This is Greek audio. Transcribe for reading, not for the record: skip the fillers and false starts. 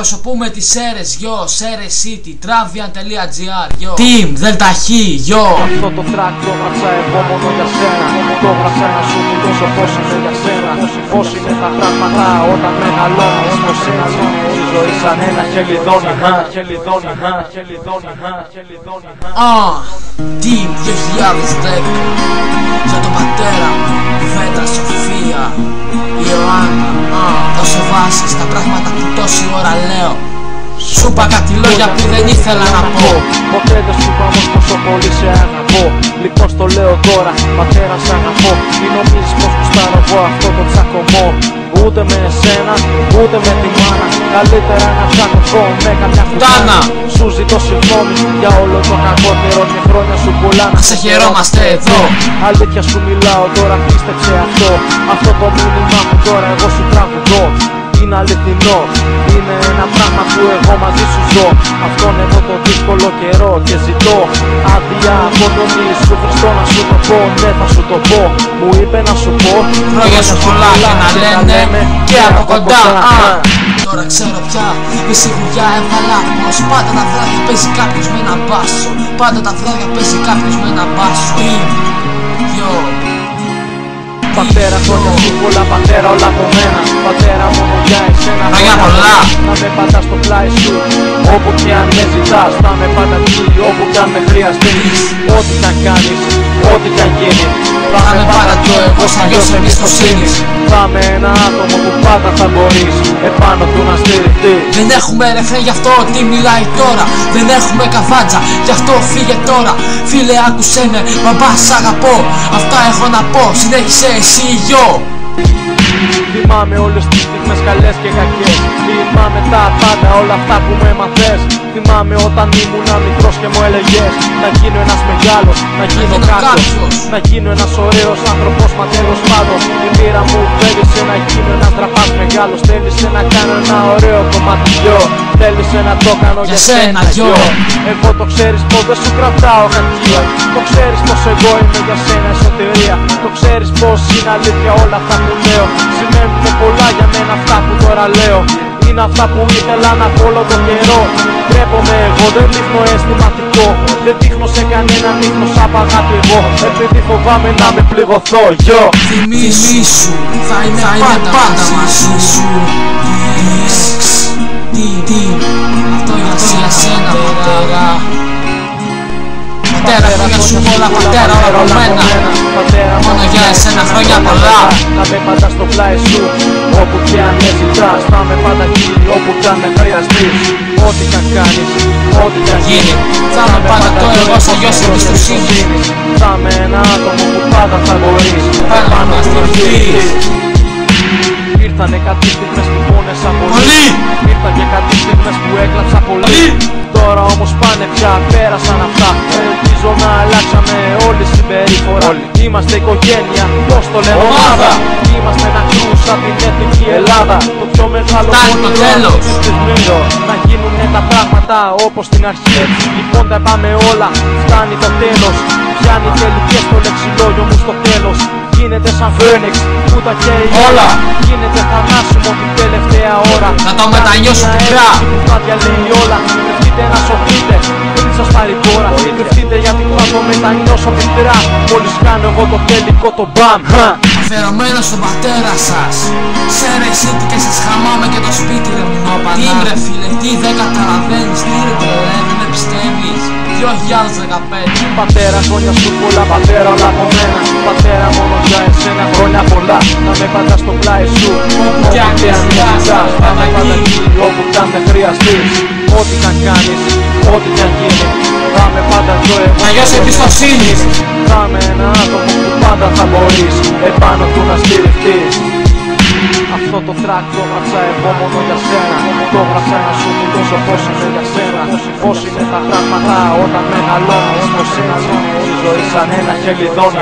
Εκπροσωπούμε τις Σέρες, γιο, Σέρες City, Travian.gr, γιο. Team, ΔΕΛΤΑΧ, γιο. Αυτό το track το έγραψα εγώ μόνο για σένα. Το έγραψα να σου μιλήσω πώς είναι για σένα. Πώς είναι τα πράγματα όταν μεγαλώνεις. Πώς είναι η ζωή σαν ένα χελιδόνι. Team 2010. Για τον πατέρα μου, Βέτρα Σοφία, Ιωάννα. Θα σε βάσεις τα πράγματα που τόση ώρα λέω. Σου είπα κάτι λόγια που δεν ήθελα να πω. Ποτέ δεν σου είπα όμως πόσο πολύ σε αγαπώ. Λοιπόν στο λέω τώρα, πατέρα σ' αγαπώ. Μην νομίζεις πως γουστάρω εγώ αυτό το τσακωμό. Ούτε με εσένα, ούτε με τη μάνα. Καλύτερα να τσακωθώ με καμιά κουτάνα. Σου ζητώ συγγνώμη για όλο το κακό καιρό και χρόνια σου πολλά. Να σε χαιρόμαστε εδώ. Αλήθεια σου μιλάω τώρα, πίστεψε αυτό. Αυτό το μήνυμα που τώρα εγώ σου τραγουδώ είναι αληθινό. Είναι ένα πράγμα που εγώ μαζί σου ζω. Αυτόν εδώ το δύσκολο καιρό και ζητώ άδεια από τον Ιησού Χριστό να σου το πω. Ναι, θα σου το πω. Μου είπε να σου πω χρόνια σου πολλά και να λένε και από κοντά. Τώρα ξέρω πια με σιγουριά έβαλα πως πάντα τα βράδια παίζει κάποιος με ένα μπάσο. Πάντα τα βράδια παίζει κάποιος με ένα μπάσο. Yo. Πατέρα, χρόνια σου πολλά, πατέρα, όλα από μένα. Πατέρα, μόνο για εσένα. Χρόνια πολλά. Να με πατάς στο πλάι σου. Όπου και αν με ζητάς, θα με πάντα εκεί. Όπου και αν με χρειαστείς. Ό,τι κι αν κάνεις, ό,τι κι αν γίνει. Θα με πάντα το εγώ σαν γιος εμπιστοσύνης. Θα είμαι ένα άτομο που πάντα θα μπορείς επάνω του να στηριχτείς. Δεν έχουμε ρεφρέν γι' αυτό τι μιλάει τώρα. Δεν έχουμε καβάτζα γι' αυτό φύγε τώρα. Φίλε άκουσέ με, μπαμπά σ' αγαπώ. Αυτά έχω να πω, συνέχισε εσύ γιο. Θυμάμαι όλες τις στιγμές καλές και κακές. Θυμάμαι τα πάντα όλα αυτά που μου έμαθες. Θυμάμαι όταν ήμουνα μικρός και μου έλεγες να γίνω ένας μεγάλος, να γίνω κάποιος. Να γίνω ένας ωραίος άνθρωπος, μα τέλος πάντων η μοίρα μου θέλησε να γίνω ένας δραπάς μεγάλος. Θέλησε να κάνω ένα ωραίο κομματιό. Θέλησε να το κάνω για σένα γιο. Εγώ το ξέρεις πως δεν σου κρατάω κακία. Το ξέρεις πως εγώ είμαι για σένα εσωτερία. Το ξέρεις πως είναι αλήθεια όλα αυτά που λέω. Σημαίνουν πολλά για μένα αυτά που τώρα λέω. Είναι αυτά που ήθελα να πω όλο τον καιρό. Τρέπομαι εγώ, δεν δείχνω αισθηματικό. Δεν δείχνω σε κανέναν ίχνο σαν παγάτη εγώ. Επειδή φοβάμαι να με πληγωθώ, γιο. Θυμήσου, θα είναι πάντα μαζί σου. Τι, αυτό για σένα πατέρα. Πατέρα, χρόνια σου πολλά, πατέρα, όλα από μένα. Μόνο για εσένα χρόνια πολλά. Να με πάντα στο πλάι σου. Όπου και αν με ζητάς, θα με πάντα εκεί. Όπου και αν με χρειαστείς. Ό,τι κι αν κάνεις, ό,τι κι αν γίνει. Θα με πάντα το εγώ σαν γιος εμπιστοσύνης. Θα είμαι ένα άτομο που πάντα θα μπορείς επάνω του να στηριχτείς. Ήρθανε κάτι στιγμές που πόνεσα πολύ. Ήρθαν και κάτι στιγμές που έκλαψα πολύ. Τώρα όμως πάνε πια, πέρασαν αυτά. Ελπίζω να αλλάξαμε όλη συμπεριφορά. Είμαστε οικογένεια, πώς το λέμε ομάδα. Είμαστε ένα κρού σαν την εθνική Ελλάδα. Το πιο μεγάλο όνειρο να γίνουνε τα πράγματα όπως στην αρχή. Λοιπόν τα πάμε όλα, φτάνει το τέλος. Πιάνει τελικές το λεξιλόγιο μου στο τέλος. Γίνεται σαν Φένιξ, που τα καίει όλα. Γίνεται θανάσιμο την τελευταία ώρα. Να το μετανιώσω πικρά. Θα διαλέει όλα. Κρυφτείτε να σωθείτε, πριν σας πάρει τώρα. Κρυφτείτε γιατί θα το μετανιώσω πικρά. Μόλις κάνω εγώ το τελικό το μπαμ. Αφιερωμένο στον πατέρα σας. Σέρες City και σας χαμάμε και το σπίτι ρε μουνόπανα. Τι ρε φίλε, τι δεν καταλαβαίνεις, τι ρε τρελέ, δεν με πιστεύεις. 2015. Πατέρα, χρόνια σου πολλά, πατέρα, όλα από μένα. Πατέρα, μόνο για εσένα, χρόνια πολλά. Να με πάντα στο πλάι σου. Όπου κι αν ζητάς, θα με πάντα εκεί. Όπου κι αν με χρειαστείς. Ό,τι κι αν κάνεις, ό,τι κι αν γίνει. Θα με πάντα εδώ εγώ. Να γιος εμπιστοσύνης. Θα είμαι ένα άτομο που πάντα θα μπορείς επάνω του να στηριχτείς. Αυτό το track το έγραψα εγώ μόνο για σένα. Το έγραψα να σου μιλήσω πως είναι για σένα. Πως είναι τα πράγματα όταν μεγαλώνεις. Πως είναι η ζωή σαν ένα χελιδόνι.